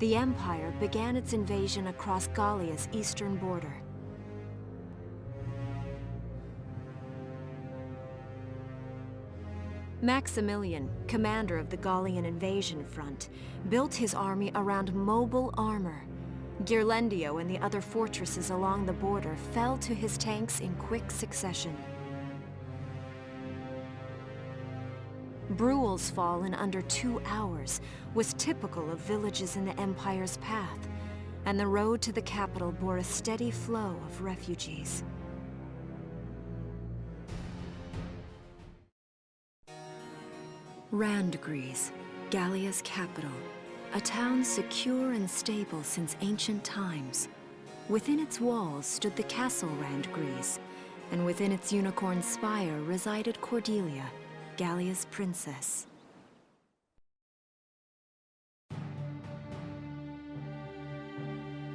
the Empire began its invasion across Gallia's eastern border. Maximilian, commander of the Gallian invasion front, built his army around mobile armor. Ghirlandaio and the other fortresses along the border fell to his tanks in quick succession. Bruhl's fall in under 2 hours was typical of villages in the Empire's path, and the road to the capital bore a steady flow of refugees. Randgries, Gallia's capital, a town secure and stable since ancient times. Within its walls stood the castle Randgries, and within its unicorn spire resided Cordelia, Gallia's princess.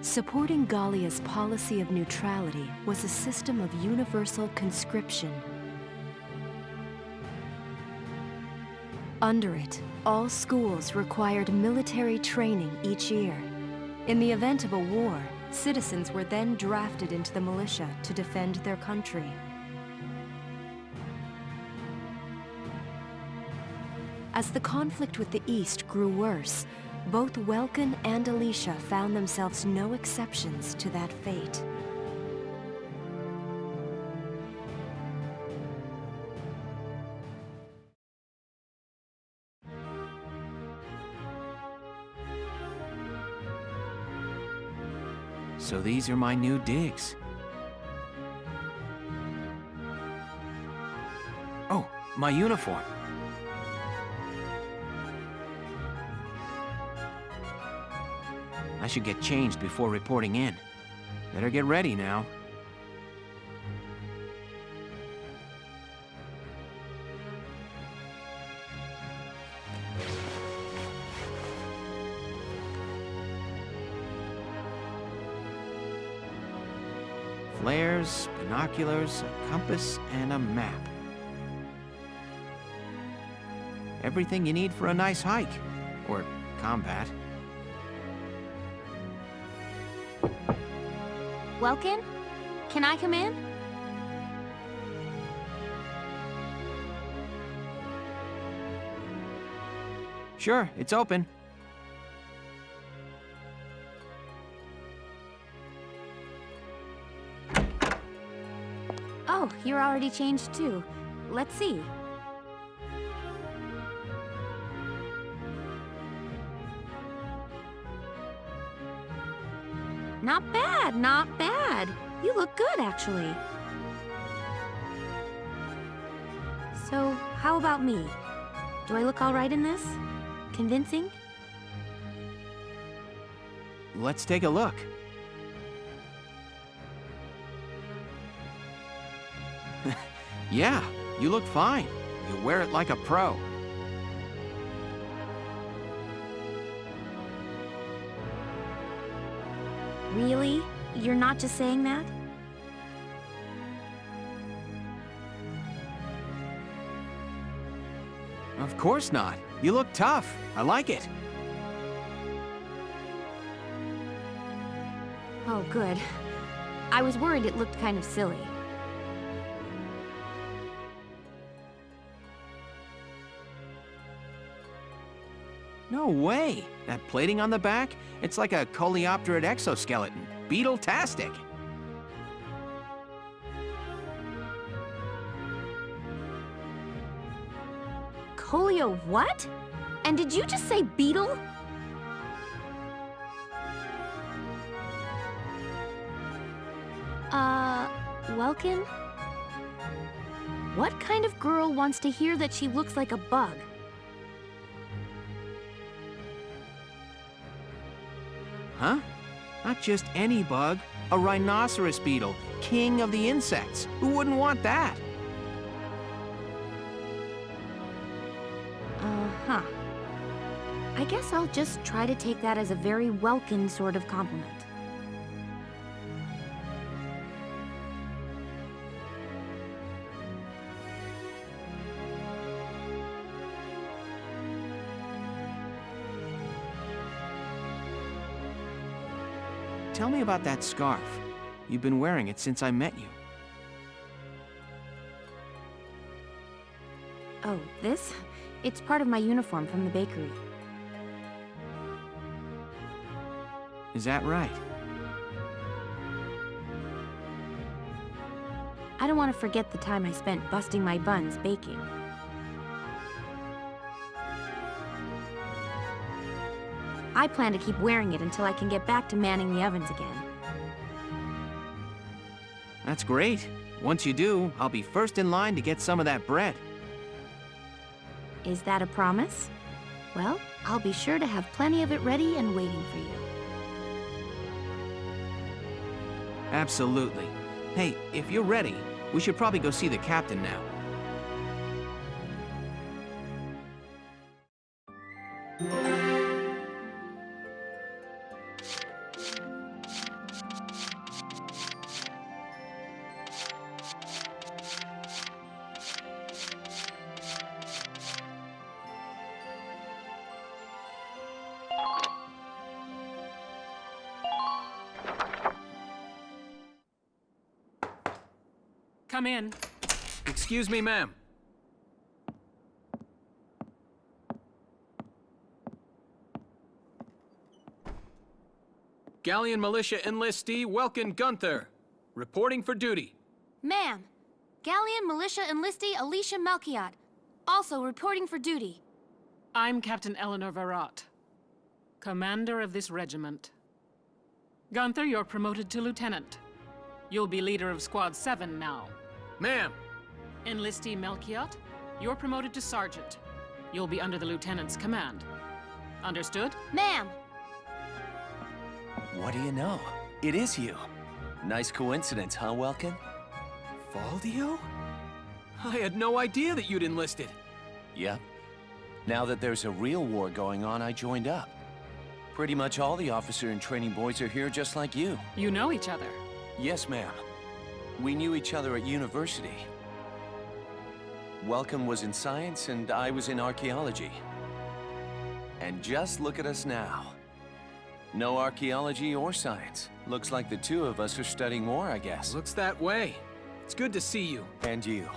Supporting Gallia's policy of neutrality was a system of universal conscription. Under it, all schools required military training each year. In the event of a war, citizens were then drafted into the militia to defend their country. As the conflict with the East grew worse, both Welkin and Alicia found themselves no exceptions to that fate. So these are my new digs. Oh, my uniform. I should get changed before reporting in. Better get ready now. Flares, binoculars, a compass, and a map. Everything you need for a nice hike. Or combat. Welkin? Can I come in? Sure, it's open. Oh, you're already changed too. Let's see. Not bad, not bad. You look good, actually. So, how about me? Do I look all right in this? Convincing? Let's take a look. Yeah, you look fine. You wear it like a pro. Really? You're not just saying that? Of course not. You look tough. I like it. Oh, good. I was worried it looked kind of silly. No way! That plating on the back? It's like a coleopterate exoskeleton. Beetle-tastic! Colio what? And did you just say beetle? Welkin? What kind of girl wants to hear that she looks like a bug? Huh? Not just any bug. A rhinoceros beetle, king of the insects. Who wouldn't want that? Uh-huh. I guess I'll just try to take that as a very Welkin sort of compliment. tell me about that scarf. You've been wearing it since I met you. Oh, this? It's part of my uniform from the bakery. Is that right? I don't want to forget the time I spent busting my buns baking. I plan to keep wearing it until I can get back to manning the ovens again. That's great. Once you do, I'll be first in line to get some of that bread. Is that a promise? Well, I'll be sure to have plenty of it ready and waiting for you. Absolutely. Hey, if you're ready, we should probably go see the captain now. Come in. Excuse me, ma'am. Galleon Militia Enlistee Welkin Gunther, reporting for duty. Ma'am, Galleon Militia Enlistee Alicia Melchiot, also reporting for duty. I'm Captain Eleanor Varrot, commander of this regiment. Gunther, you're promoted to lieutenant. You'll be leader of Squad 7 now. Ma'am. Enlistee Melchiot, you're promoted to sergeant. You'll be under the lieutenant's command. Understood? Ma'am. What do you know? It is you. Nice coincidence, huh, Welkin? Valdio? I had no idea that you'd enlisted. Yep. Now that there's a real war going on, I joined up. Pretty much all the officer and training boys are here just like you. You know each other. Yes, ma'am. We knew each other at university. Welcome was in science, and I was in archaeology. And just look at us now. No archaeology or science. Looks like the two of us are studying war, I guess. Looks that way. It's good to see you. And you.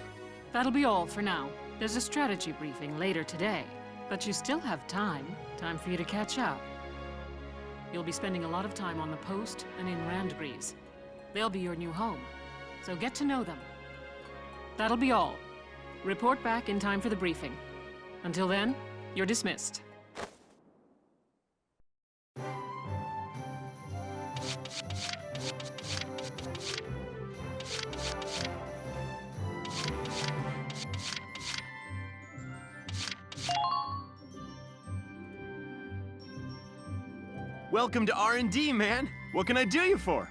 That'll be all for now. There's a strategy briefing later today, but you still have time. Time for you to catch up. You'll be spending a lot of time on the post and in Randgreaves. They'll be your new home, so get to know them. That'll be all. Report back in time for the briefing. Until then, you're dismissed. Welcome to R&D, man. What can I do you for?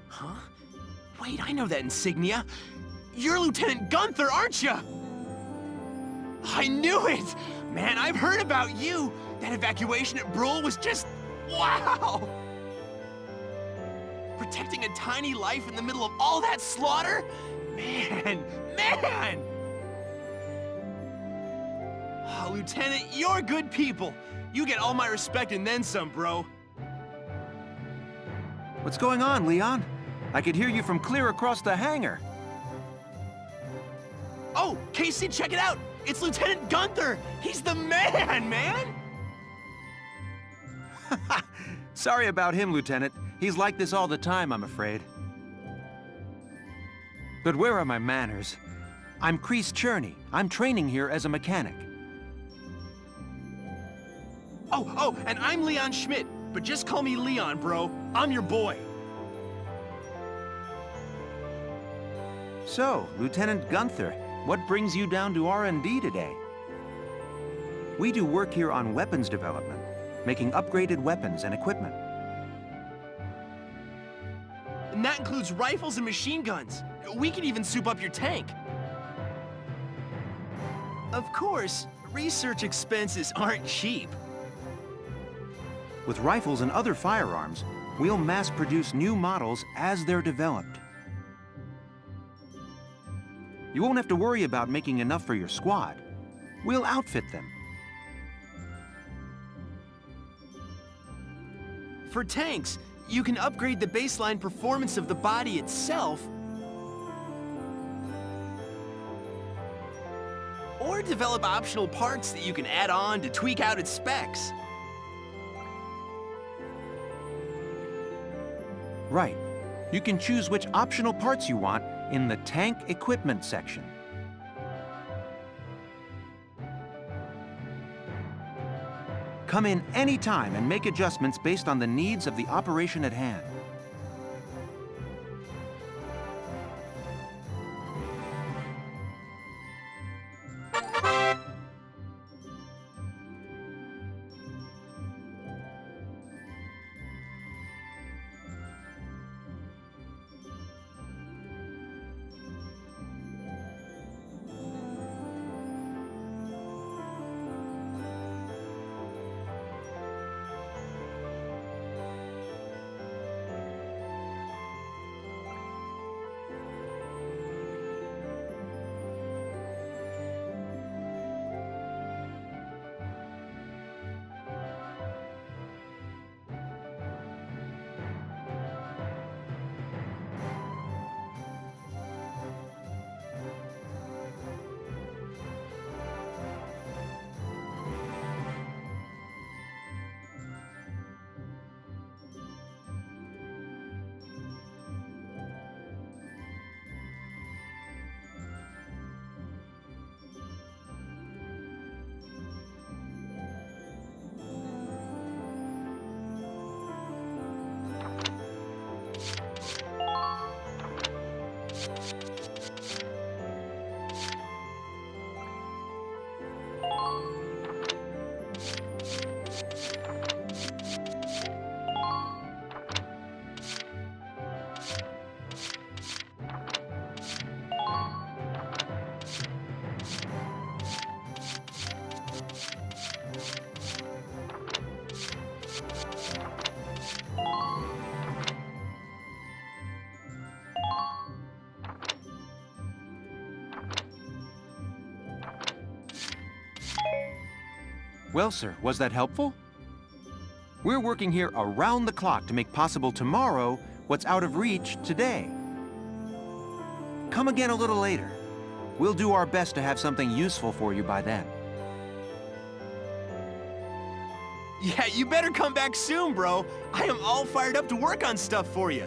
Huh? Wait, I know that insignia. You're Lieutenant Gunther, aren't you? I knew it! Man, I've heard about you. That evacuation at Brule was just... wow! Protecting a tiny life in the middle of all that slaughter? Man! Oh, Lieutenant, you're good people. You get all my respect and then some, bro. What's going on, Leon? I could hear you from clear across the hangar. Oh, Casey, check it out! It's Lieutenant Gunther! He's the man! Sorry about him, Lieutenant. He's like this all the time, I'm afraid. But where are my manners? I'm Kreese Cherney. I'm training here as a mechanic. Oh, and I'm Leon Schmidt, but just call me Leon, bro. I'm your boy. So, Lieutenant Gunther, what brings you down to R&D today? We do work here on weapons development, making upgraded weapons and equipment. And that includes rifles and machine guns. We can even soup up your tank. Of course, research expenses aren't cheap. With rifles and other firearms, we'll mass-produce new models as they're developed. You won't have to worry about making enough for your squad. We'll outfit them. For tanks, You can upgrade the baseline performance of the body itself, or develop optional parts that you can add on to tweak out its specs. Right. You can choose which optional parts you want in the tank equipment section. Come in anytime and make adjustments based on the needs of the operation at hand. Well, sir, was that helpful? We're working here around the clock to make possible tomorrow what's out of reach today. Come again a little later. We'll do our best to have something useful for you by then. Yeah, you better come back soon, bro. I am all fired up to work on stuff for you.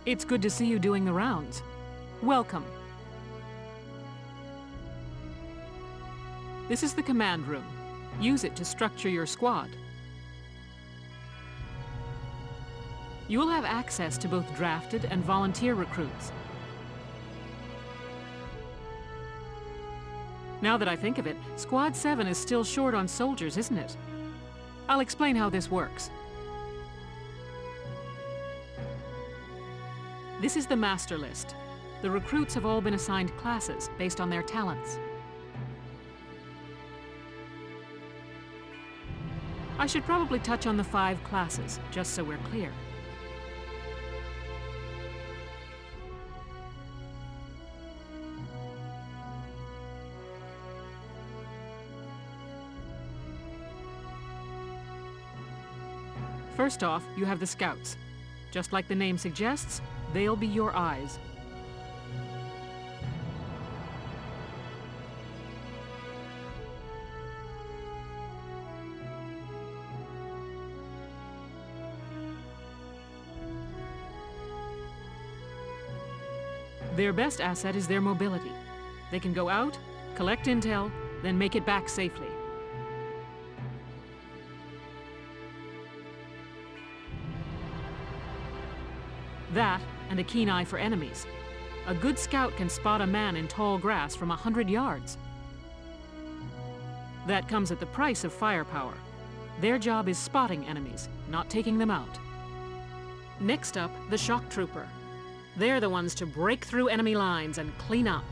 It's good to see you doing the rounds. Welcome. This is the command room. Use it to structure your squad. You will have access to both drafted and volunteer recruits. Now that I think of it, Squad 7 is still short on soldiers, isn't it? I'll explain how this works. This is the master list. The recruits have all been assigned classes based on their talents. I should probably touch on the 5 classes, just so we're clear. First off, you have the Scouts. Just like the name suggests, they'll be your eyes. Their best asset is their mobility. They can go out, collect intel, then make it back safely. That and a keen eye for enemies. A good scout can spot a man in tall grass from 100 yards. That comes at the price of firepower. Their job is spotting enemies, not taking them out. Next up, the shock trooper. They're the ones to break through enemy lines and clean up.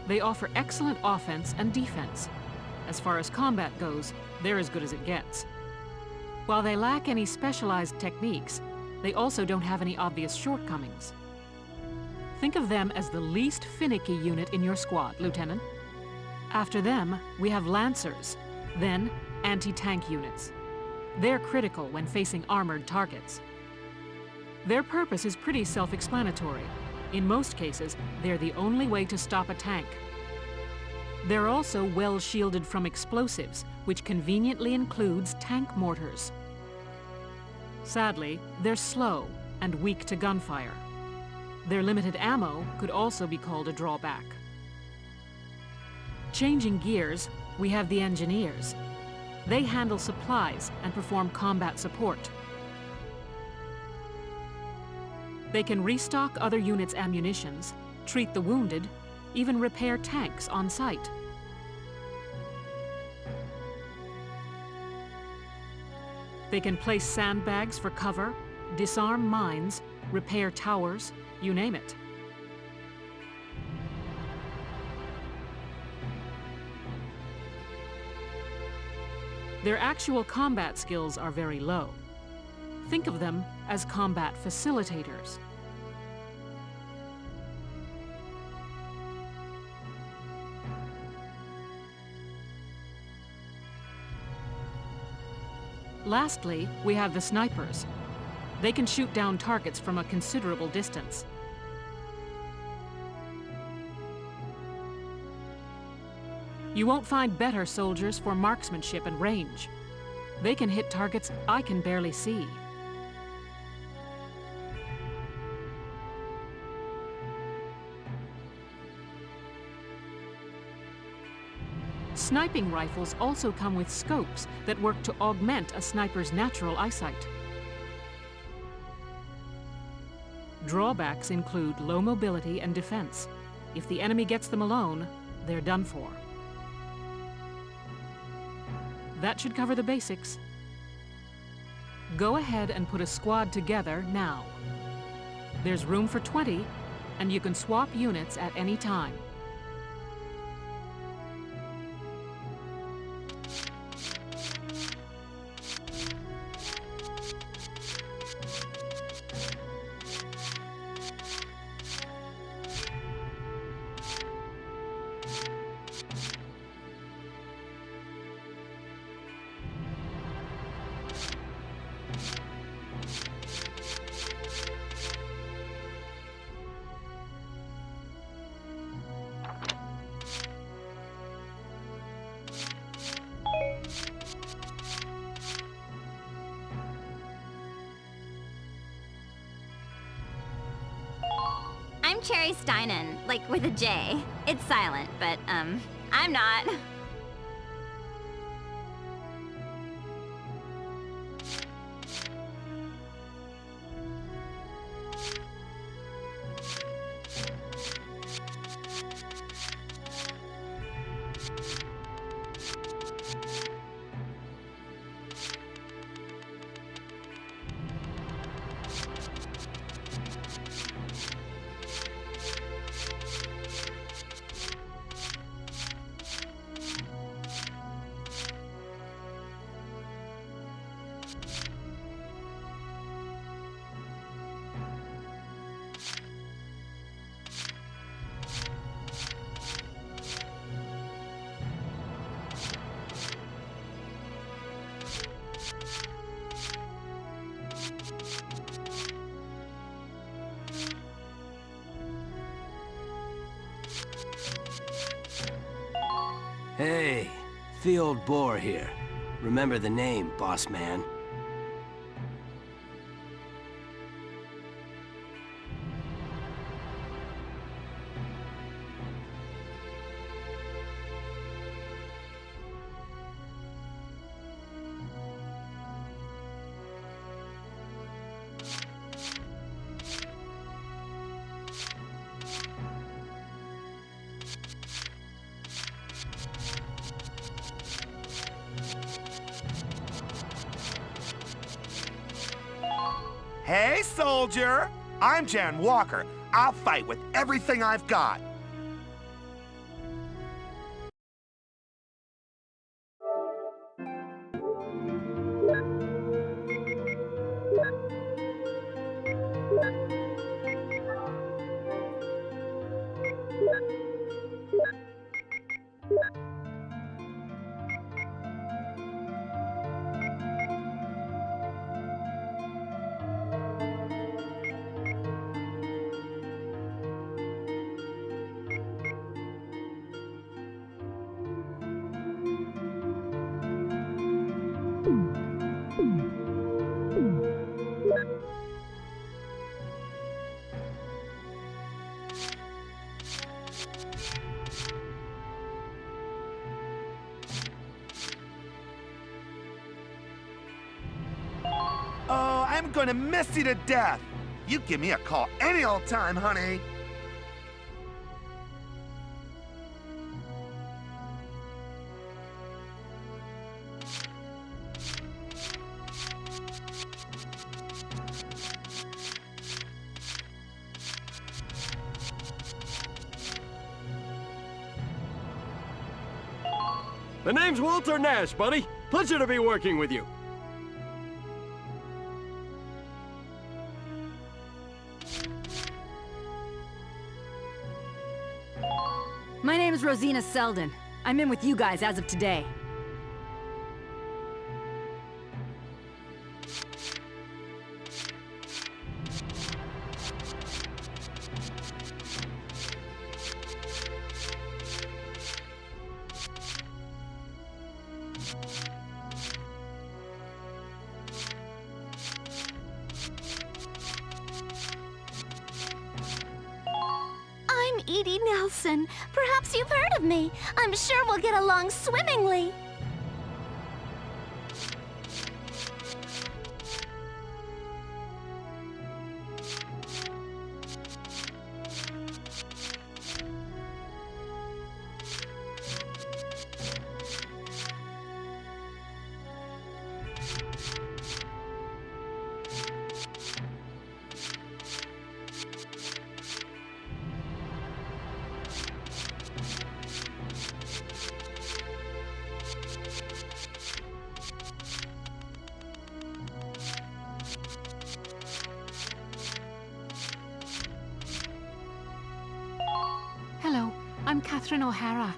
They offer excellent offense and defense. As far as combat goes, they're as good as it gets. While they lack any specialized techniques, they also don't have any obvious shortcomings. Think of them as the least finicky unit in your squad, Lieutenant. After them, we have Lancers, then anti-tank units. They're critical when facing armored targets. Their purpose is pretty self-explanatory. In most cases, they're the only way to stop a tank. They're also well shielded from explosives, which conveniently includes tank mortars. Sadly, they're slow and weak to gunfire. Their limited ammo could also be called a drawback. Changing gears, we have the Engineers. They handle supplies and perform combat support. They can restock other units' ammunitions, treat the wounded, even repair tanks on site. They can place sandbags for cover, disarm mines, repair towers, you name it. Their actual combat skills are very low. Think of them as combat facilitators. Lastly, we have the snipers. They can shoot down targets from a considerable distance. You won't find better soldiers for marksmanship and range. They can hit targets I can barely see. Sniping rifles also come with scopes that work to augment a sniper's natural eyesight. Drawbacks include low mobility and defense. If the enemy gets them alone, they're done for. That should cover the basics. Go ahead and put a squad together now. There's room for 20, and you can swap units at any time. I'm Cherry Steinen, like with a J. It's silent, but, I'm not. Hey, Field Boar here. Remember the name, boss man. Hey, soldier! I'm Jan Walker. I'll fight with everything I've got. Oh, I'm gonna miss you to death. You give me a call any old time, honey. The name's Walter Nash, buddy. Pleasure to be working with you. My name is Rosina Selden. I'm in with you guys as of today. I'm Edy Nelson. Perhaps you've heard of me. I'm sure we'll get along swimmingly. Hello, I'm Catherine O'Hara.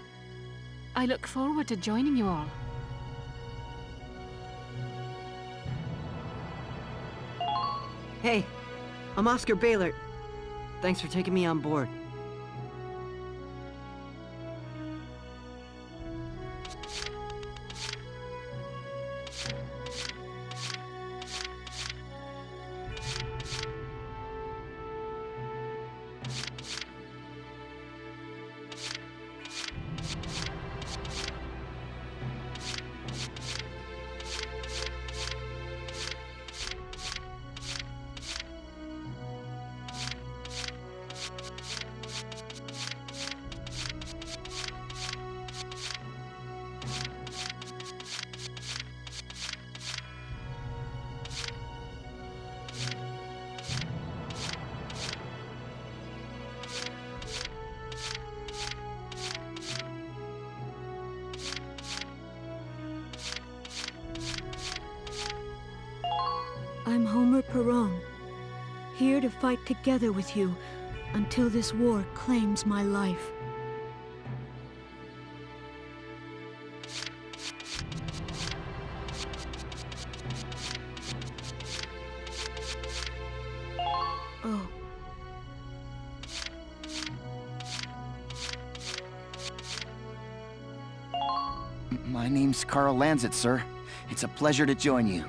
I look forward to joining you all. Hey, I'm Oscar BLiTZ. Thanks for taking me on board. I'm Homer Perron, here to fight together with you until this war claims my life. Oh. My name's Carl Lanzett, sir. It's a pleasure to join you.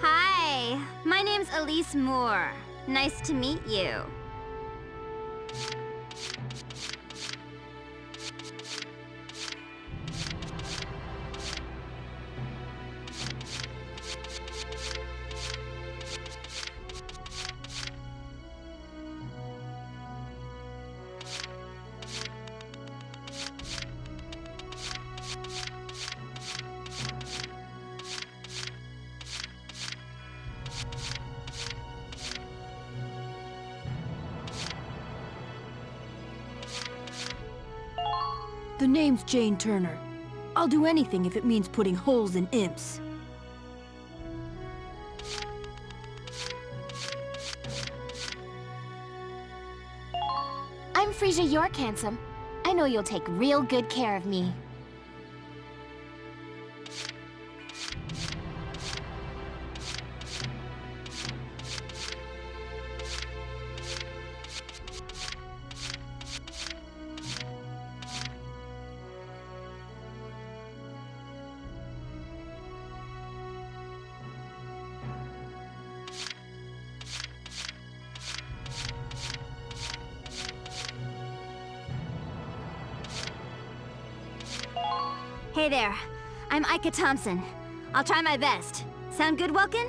Hi, my name's Elise Moore. Nice to meet you. The name's Jane Turner. I'll do anything if it means putting holes in imps. I'm Frisia York, handsome. I know you'll take real good care of me. Hey there, I'm Ika Thompson. I'll try my best. Sound good, Welkin?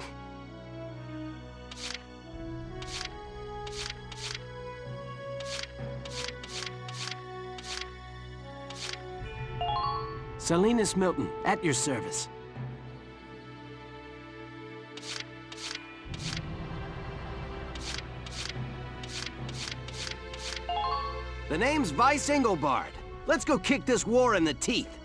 Salinas Milton, at your service. The name's Vice Engelbard. Let's go kick this war in the teeth.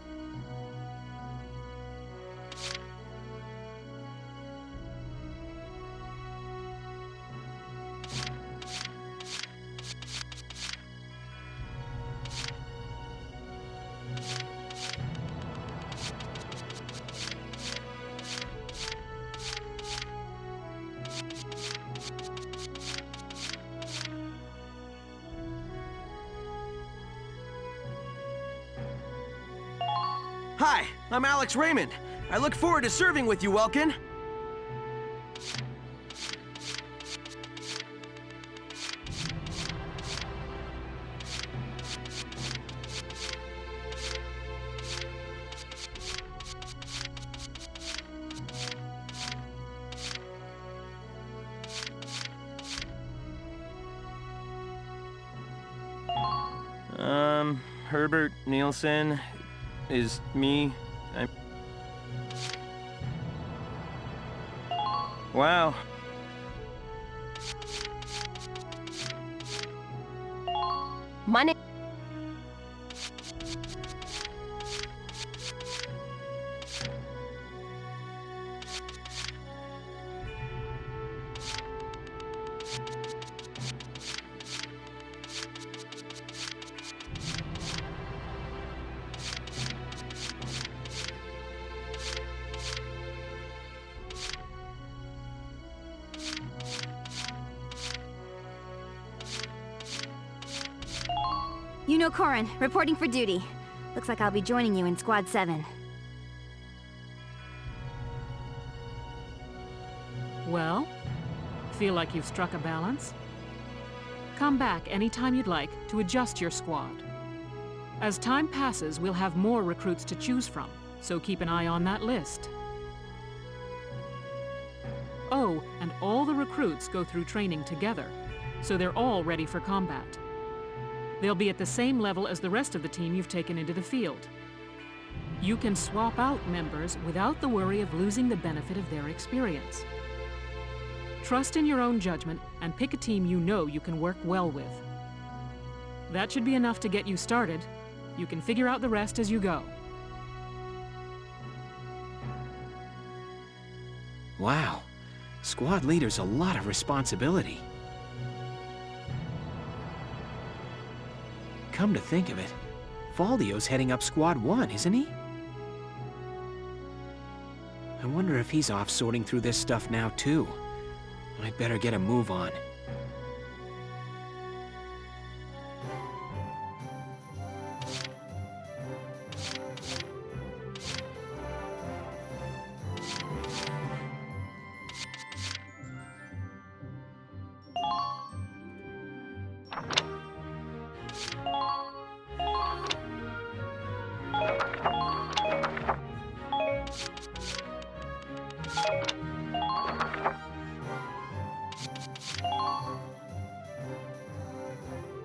Hi, I'm Alex Raymond. I look forward to serving with you, Welkin. Herbert Nielsen is me. Wow. My name... Yuno Korin, reporting for duty. Looks like I'll be joining you in Squad 7. Well, feel like you've struck a balance? Come back anytime you'd like to adjust your squad. As time passes, we'll have more recruits to choose from, so keep an eye on that list. Oh, and all the recruits go through training together, so they're all ready for combat. They'll be at the same level as the rest of the team you've taken into the field. You can swap out members without the worry of losing the benefit of their experience. Trust in your own judgment and pick a team you know you can work well with. That should be enough to get you started. You can figure out the rest as you go. Wow. Squad leader's a lot of responsibility. Come to think of it, Faldio's heading up Squad 1, isn't he? I wonder if he's off sorting through this stuff now, too. I'd better get a move on.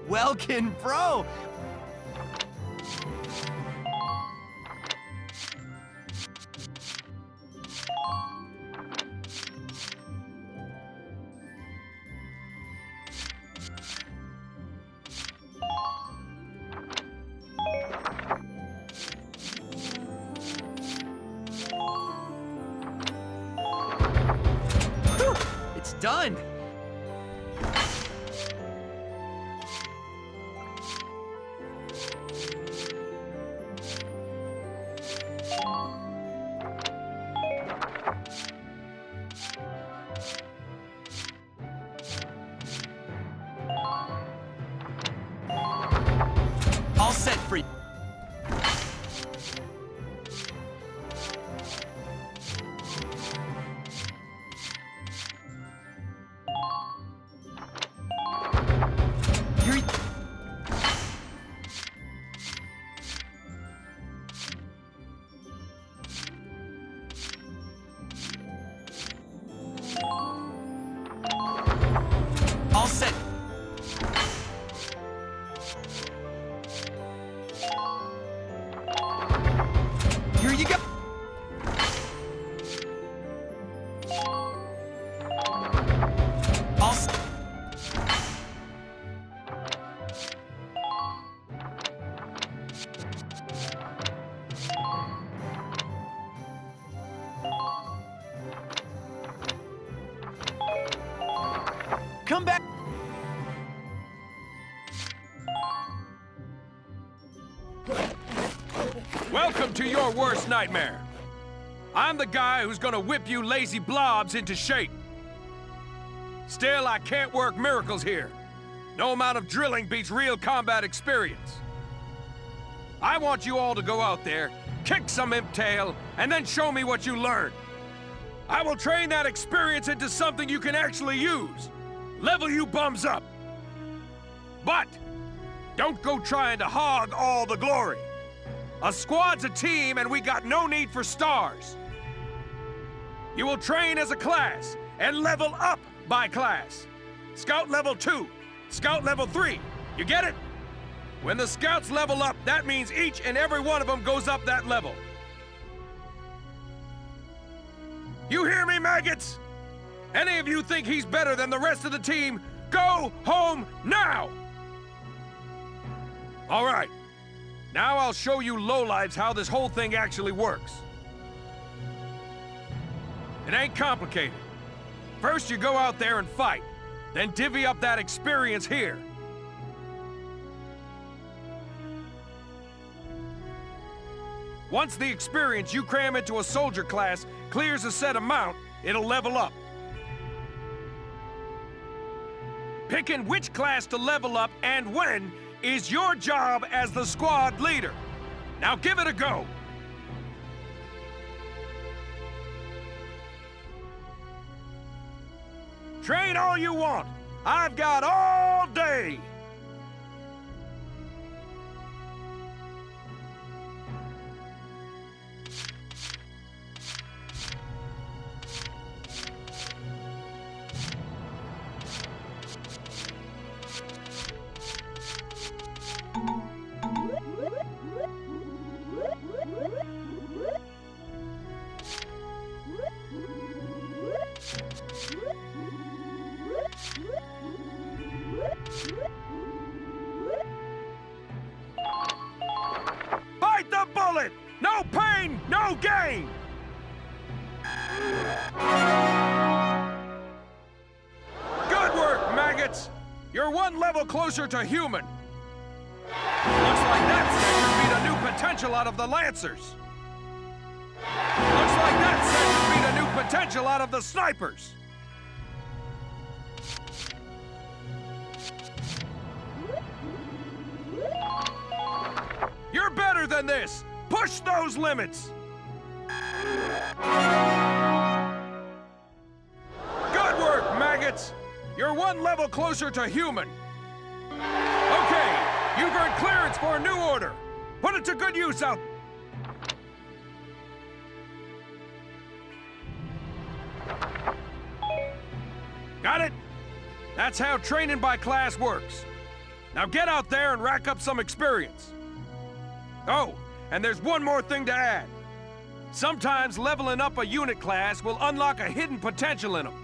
Welkin, bro! done. All set for you. All set. Here you go. All set. Come back. Welcome to your worst nightmare. I'm the guy who's gonna whip you lazy blobs into shape. Still, I can't work miracles here. No amount of drilling beats real combat experience. I want you all to go out there, kick some imp tail, and then show me what you learned. I will train that experience into something you can actually use. Level you bums up. But don't go trying to hog all the glory. A squad's a team, and we got no need for stars. You will train as a class and level up by class. Scout level 2, Scout level 3. You get it? When the scouts level up, that means each and every one of them goes up that level. You hear me, maggots? Any of you think he's better than the rest of the team, go home now! All right. Now I'll show you lowlifes how this whole thing actually works. It ain't complicated. First you go out there and fight, then divvy up that experience here. Once the experience you cram into a soldier class clears a set amount, it'll level up. Picking which class to level up and when is your job as the squad leader. Now give it a go. Train all you want. I've got all day. Bite the bullet! No pain, no gain! Good work, maggots! You're one level closer to human. Looks like that sector beat a new potential out of the Lancers. Looks like that sector beat a new potential out of the snipers. You're better than this! Push those limits! Good work, maggots! You're one level closer to human. Okay, you've earned clearance for a new order. Put it to good use out. Got it? That's how training by class works. Now get out there and rack up some experience. Oh, and there's one more thing to add. Sometimes leveling up a unit class will unlock a hidden potential in them.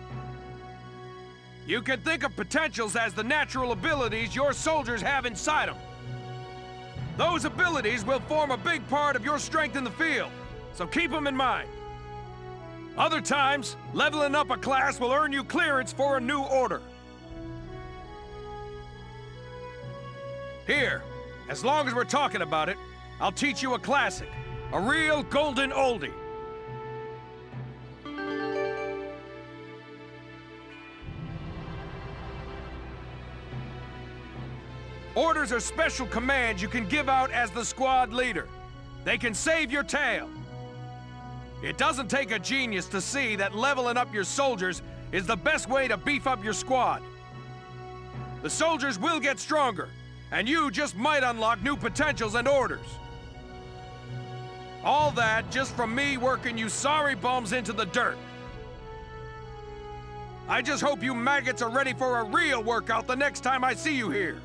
You can think of potentials as the natural abilities your soldiers have inside them. Those abilities will form a big part of your strength in the field, so keep them in mind. Other times, leveling up a class will earn you clearance for a new order. Here, as long as we're talking about it, I'll teach you a classic. A real golden oldie. Orders are special commands you can give out as the squad leader. They can save your tail. It doesn't take a genius to see that leveling up your soldiers is the best way to beef up your squad. The soldiers will get stronger, and you just might unlock new potentials and orders. All that just from me working you sorry bums into the dirt. I just hope you maggots are ready for a real workout the next time I see you here.